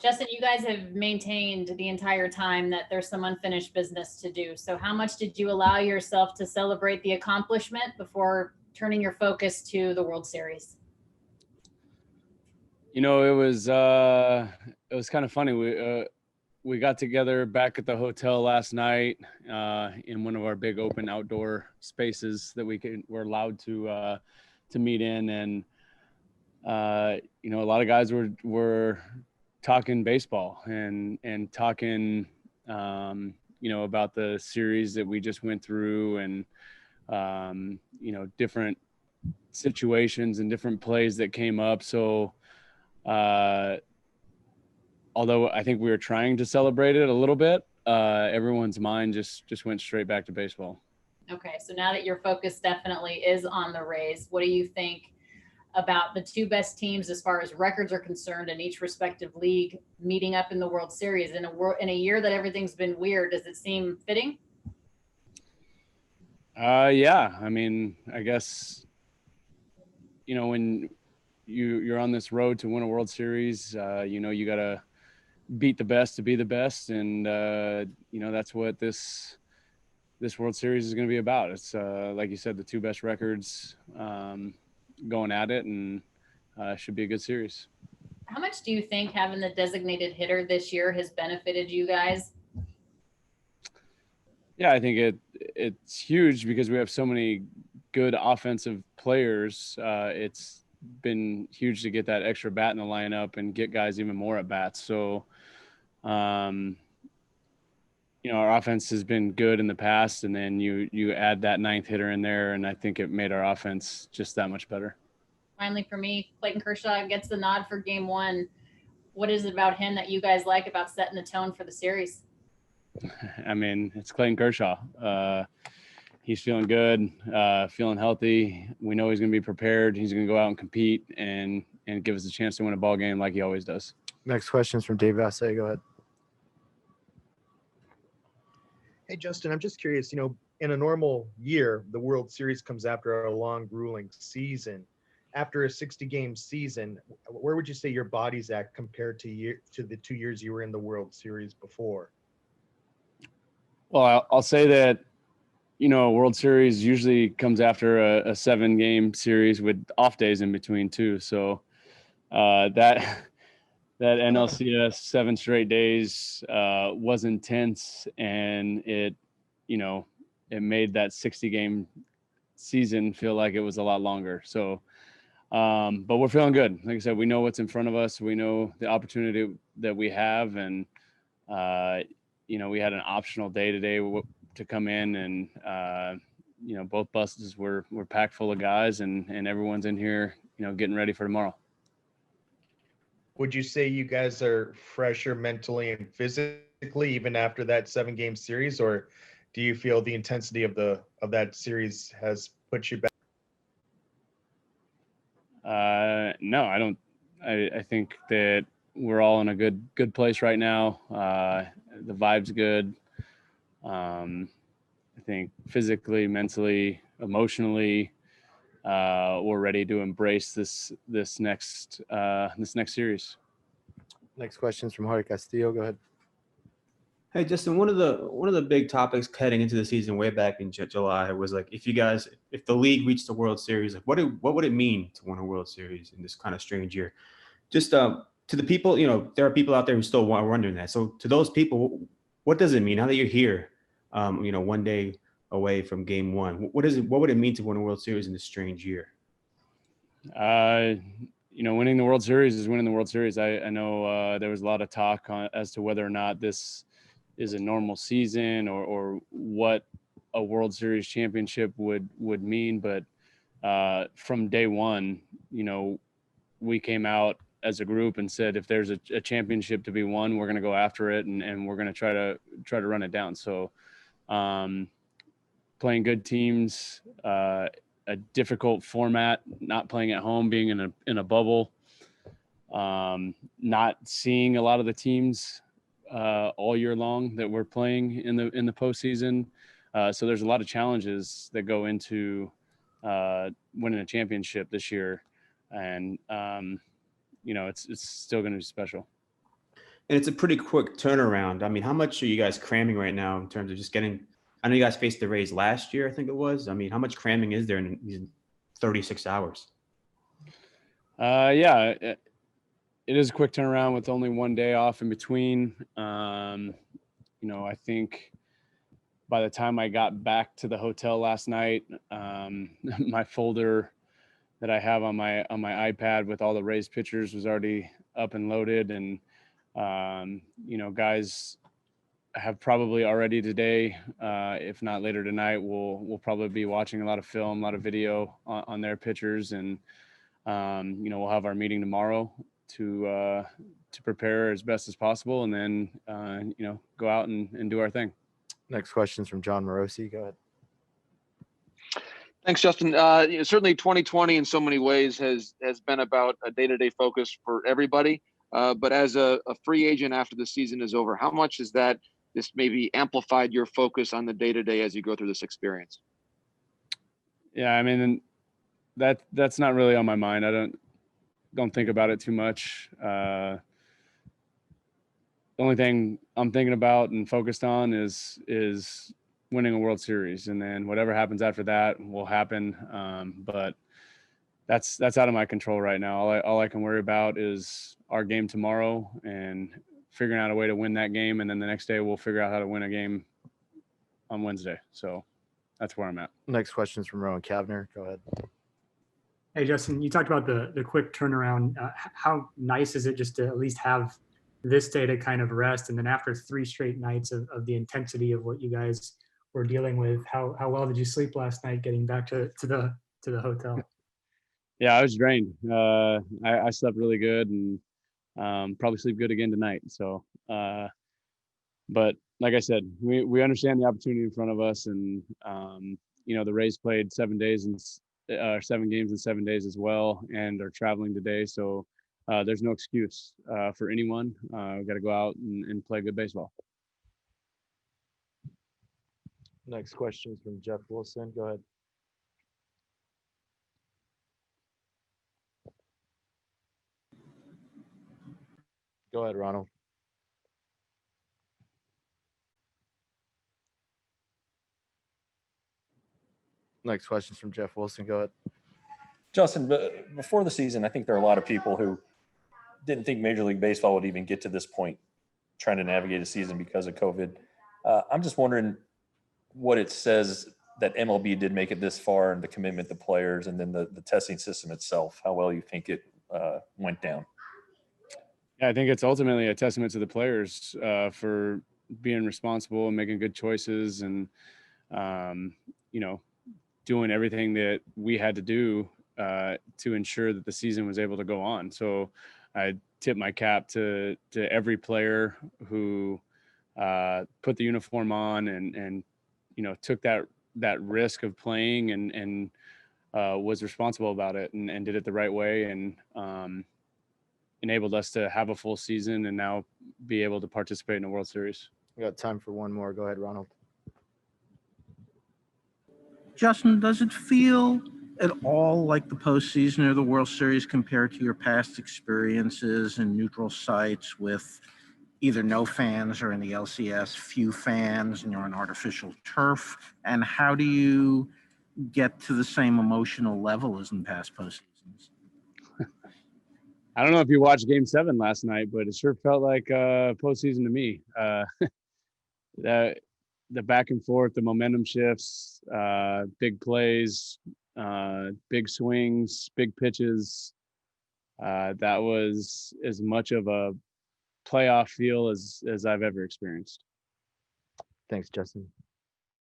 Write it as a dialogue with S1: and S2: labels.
S1: Justin, you guys have maintained the entire time that there's some unfinished business to do. So how much did you allow yourself to celebrate the accomplishment before turning your focus to the World Series?
S2: You know, it was kind of funny. We got together back at the hotel last night in one of our big open outdoor spaces that we're allowed to meet in, and you know, a lot of guys were talking baseball and talking you know, about the series that we just went through, and you know, different situations and different plays that came up. So although I think we were trying to celebrate it a little bit, everyone's mind just went straight back to baseball.
S1: Okay, so now that your focus definitely is on the Rays, what do you think about the two best teams as far as records are concerned in each respective league meeting up in the World Series in a year that everything's been weird? Does it seem fitting?
S2: Yeah, I mean, I guess, you know, when you're on this road to win a World Series, you know, you got to beat the best to be the best. And, you know, that's what this World Series is going to be about. It's like you said, the two best records going at it, and should be a good series.
S1: How much do you think having the designated hitter this year has benefited you guys?
S2: Yeah, I think it's huge because we have so many good offensive players. It's been huge to get that extra bat in the lineup and get guys even more at bats. So, you know, our offense has been good in the past, and then you add that ninth hitter in there, and I think it made our offense just that much better.
S1: Finally, for me, Clayton Kershaw gets the nod for Game 1. What is it about him that you guys like about setting the tone for the series?
S2: I mean, it's Clayton Kershaw. He's feeling good, feeling healthy. We know he's going to be prepared. He's going to go out and compete and give us a chance to win a ball game like he always does.
S3: Next question is from Dave Vassay. Go ahead.
S4: Hey, Justin, I'm just curious, you know, in a normal year, the World Series comes after a long, grueling season. After a 60-game season, where would you say your body's at compared to the 2 years you were in the World Series before?
S2: Well, I'll say that, you know, World Series usually comes after a 7-game series with off days in between too. So that NLCS 7 straight days was intense, and it, you know, it made that 60-game season feel like it was a lot longer. So, but we're feeling good. Like I said, we know what's in front of us. We know the opportunity that we have, and you know, we had an optional day today to come in, and you know, both buses were packed full of guys, and everyone's in here, you know, getting ready for tomorrow.
S4: Would you say you guys are fresher mentally and physically even after that 7-game series, or do you feel the intensity of that series has put you back?
S2: No, I don't. I think that we're all in a good place right now. The vibe's good. I think physically, mentally, emotionally, we're ready to embrace this next series.
S3: Next question is from Jorge Castillo. Go ahead.
S5: Hey, Justin, one of the big topics heading into the season way back in July was like, if the league reached the World Series, like what would it mean to win a World Series in this kind of strange year? Just to the people, you know, there are people out there who still are wondering that. So to those people, what does it mean now that you're here, you know, one day away from Game 1? What would it mean to win a World Series in this strange year?
S2: You know, winning the World Series is winning the World Series. I know there was a lot of talk as to whether or not this is a normal season or what a World Series championship would mean. But from day one, you know, we came out as a group and said, if there's a championship to be won, we're going to go after it, and we're going to try to run it down. So playing good teams, a difficult format, not playing at home, being in a bubble, not seeing a lot of the teams all year long that we're playing in the postseason. So there's a lot of challenges that go into winning a championship this year, and you know, it's still going to be special.
S5: And it's a pretty quick turnaround. I mean, how much are you guys cramming right now in terms of just getting? I know you guys faced the Rays last year, I think it was. I mean, how much cramming is there in these 36 hours?
S2: Yeah, it is a quick turnaround with only one day off in between. I think by the time I got back to the hotel last night, my folder that I have on my iPad with all the Rays pictures was already up and loaded, and guys have probably already today, if not later tonight, we'll probably be watching a lot of film, a lot of video on their pictures, and we'll have our meeting tomorrow to prepare as best as possible, and then go out and do our thing.
S3: Next question is from Jon Morosi. Go ahead.
S6: Thanks, Justin. Certainly 2020 in so many ways has been about a day-to-day focus for everybody. But as a free agent after the season is over, how much has this maybe amplified your focus on the day-to-day as you go through this experience?
S2: Yeah, I mean, that's not really on my mind. I don't think about it too much. The only thing I'm thinking about and focused on is winning a World Series, and then whatever happens after that will happen. But that's out of my control right now. All I can worry about is our game tomorrow and figuring out a way to win that game, and then the next day we'll figure out how to win a game on Wednesday. So that's where I'm at.
S3: Next question is from Rowan Kavner. Go ahead.
S7: Hey, Justin, you talked about the quick turnaround. How nice is it just to at least have this day to kind of rest? And then after 3 straight nights of the intensity of what you guys were dealing with, how well did you sleep last night getting back to the hotel?
S2: Yeah, I was drained. I slept really good, and probably sleep good again tonight. So, but like I said, we understand the opportunity in front of us, and the Rays played 7 games in 7 days as well, and are traveling today. So there's no excuse for anyone. We've got to go out and play good baseball.
S3: Next question is from Jeff Wilson. Go ahead. Go ahead, Ronald. Next question is from Jeff Wilson. Go ahead.
S8: Justin, before the season, I think there are a lot of people who didn't think Major League Baseball would even get to this point trying to navigate a season because of COVID. I'm just wondering what it says that MLB did make it this far, and the commitment to players, and then the testing system itself, how well you think it went down.
S2: Yeah, I think it's ultimately a testament to the players for being responsible and making good choices, and doing everything that we had to do to ensure that the season was able to go on. So I tip my cap to every player who put the uniform on and took that risk of playing and was responsible about it and did it the right way, and enabled us to have a full season and now be able to participate in a World Series.
S3: We got time for one more. Go ahead, Ronald.
S9: Justin, does it feel at all like the postseason or the World Series compared to your past experiences in neutral sites with either no fans, or in the LCS, few fans, and you're on artificial turf? And how do you get to the same emotional level as in past postseasons?
S2: I don't know if you watched Game 7 last night, but it sure felt like postseason to me. The back and forth, the momentum shifts, big plays, big swings, big pitches. That was as much of a playoff feel as I've ever experienced.
S3: Thanks, Justin.